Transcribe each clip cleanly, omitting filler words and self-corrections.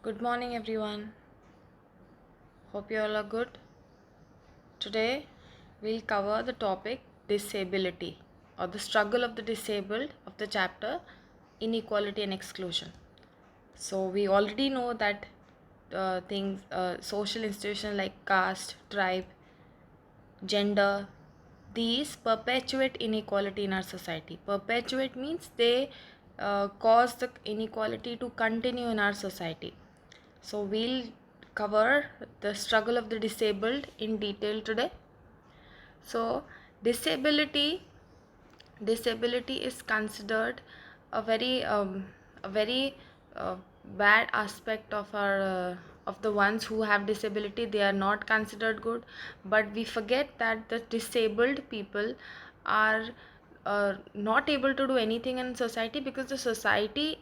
Good morning, everyone. Hope you all are good. Today, we'll cover the topic disability or the struggle of the disabled of the chapter inequality and exclusion. So, we already know that social institutions like caste, tribe, gender, these perpetuate inequality in our society. Perpetuate means they cause the inequality to continue in our society. So we'll cover the struggle of the disabled in detail today. So disability disability is considered a very uh, bad aspect of our of the ones who have disability. They are not considered good, but we forget that the disabled people are not able to do anything in society, because the society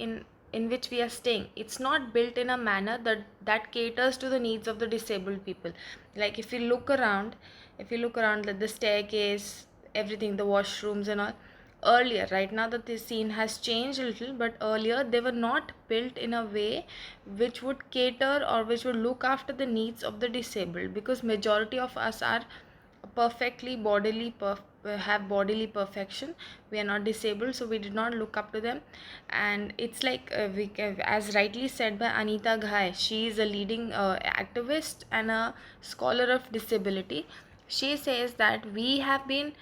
in which we are staying, it's not built in a manner that caters to the needs of the disabled people. Like if you look around, like the staircase, everything, the washrooms and all, earlier, right now that this scene has changed a little, but earlier they were not built in a way which would cater or which would look after the needs of the disabled, because majority of us are perfectly have bodily perfection. We are not disabled, so we did not look up to them. And it's like as rightly said by Anita Ghai, she is a leading activist and a scholar of disability. She says that we have been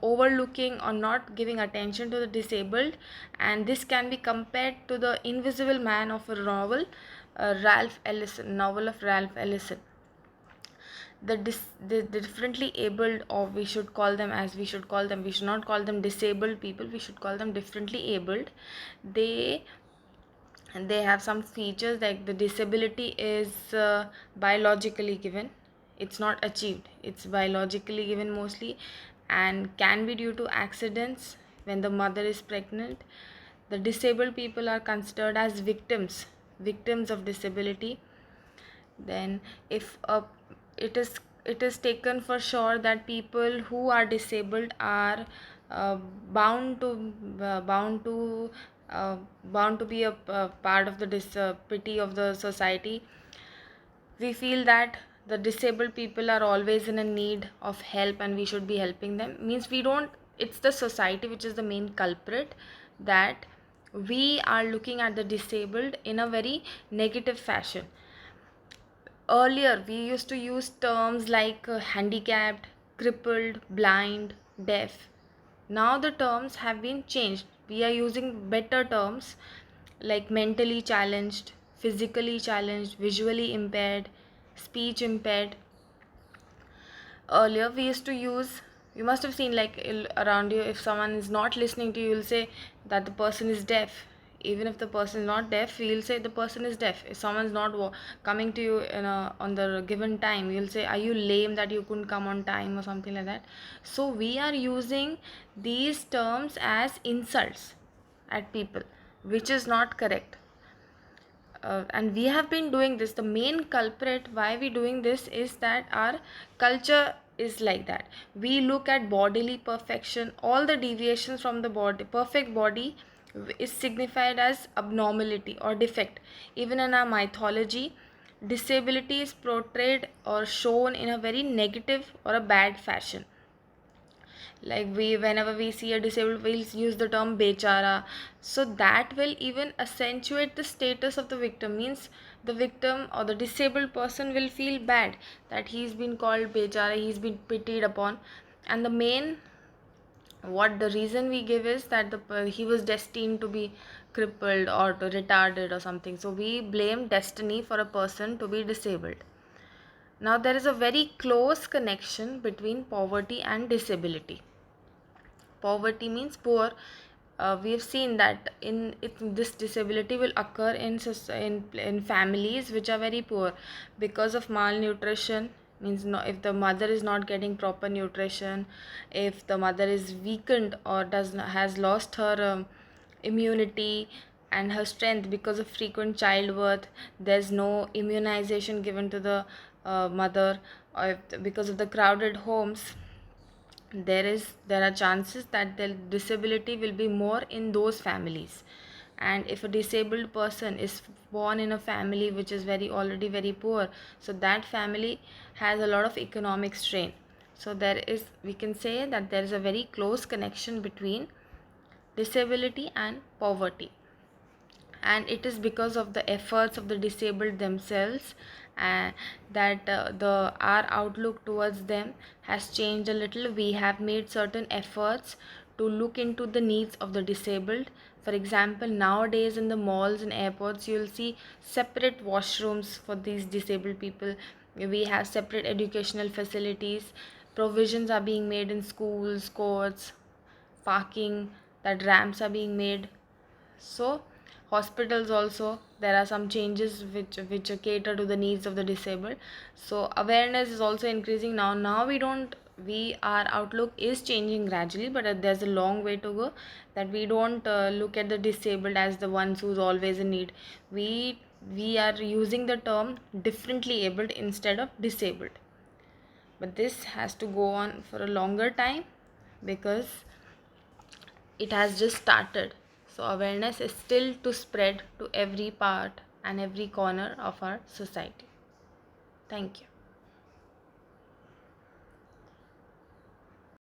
overlooking or not giving attention to the disabled, and this can be compared to the Invisible Man of a novel of Ralph Ellison. The differently abled, or we should call them, as we should call them, we should not call them disabled people, we should call them differently abled. they they have some features, like the disability is biologically given. It's not achieved, it's biologically given mostly, and can be due to accidents when the mother is pregnant. The disabled people are considered as victims of disability. Then if it is it is taken for sure that people who are disabled are uh, bound to bound to bound to be a part of the pity of the society. We feel that the disabled people are always in a need of help and we should be helping them. Means we don't, it's the society which is the main culprit, that we are looking at the disabled in a very negative fashion. Earlier, we used to use terms like handicapped, crippled, blind, deaf. Now the terms have been changed. We are using better terms like mentally challenged, physically challenged, visually impaired, speech impaired. Earlier, we used to use, you must have seen, like around you, if someone is not listening to you, you'll say that the person is deaf. Even if the person is not deaf, you'll say the person is deaf. If someone's not coming to you on the given time, you'll say, are you lame that you couldn't come on time, or something like that. So we are using these terms as insults at people, which is not correct. And we have been doing this. The main culprit why we doing this is that our culture is like that. We look at bodily perfection. All the deviations from the body, perfect body, is signified as abnormality or defect. Even in our mythology, disability is portrayed or shown in a very negative or a bad fashion. Like, whenever we see a disabled, we'll use the term bechara. So that will even accentuate the status of the victim. Means the victim or the disabled person will feel bad that he's been called bechara, he's been pitied upon. And the main, what the reason we give is that he was destined to be crippled or to retarded or something. So we blame destiny for a person to be disabled. Now there is a very close connection between poverty and disability. Poverty means poor. We have seen that this disability will occur in families which are very poor because of malnutrition. Means, no, if the mother is not getting proper nutrition, if the mother is weakened or has lost her immunity and her strength because of frequent childbirth, there's no immunization given to the mother, or because of the crowded homes, there are chances that the disability will be more in those families. And if a disabled person is born in a family which is very already very poor, so that family has a lot of economic strain. So there is, we can say that there is a very close connection between disability and poverty, and it is because of the efforts of the disabled themselves, that the our outlook towards them has changed a little. We have made certain efforts to look into the needs of the disabled. For example, nowadays in the malls and airports you'll see separate washrooms for these disabled people. We have separate educational facilities, provisions are being made in schools, courts, parking, that ramps are being made. So hospitals also, there are some changes which cater to the needs of the disabled. So awareness is also increasing now. We, our outlook is changing gradually, but there's a long way to go, that we don't look at the disabled as the ones who's always in need. We are using the term differently abled instead of disabled, but this has to go on for a longer time because it has just started. So awareness is still to spread to every part and every corner of our society. Thank you.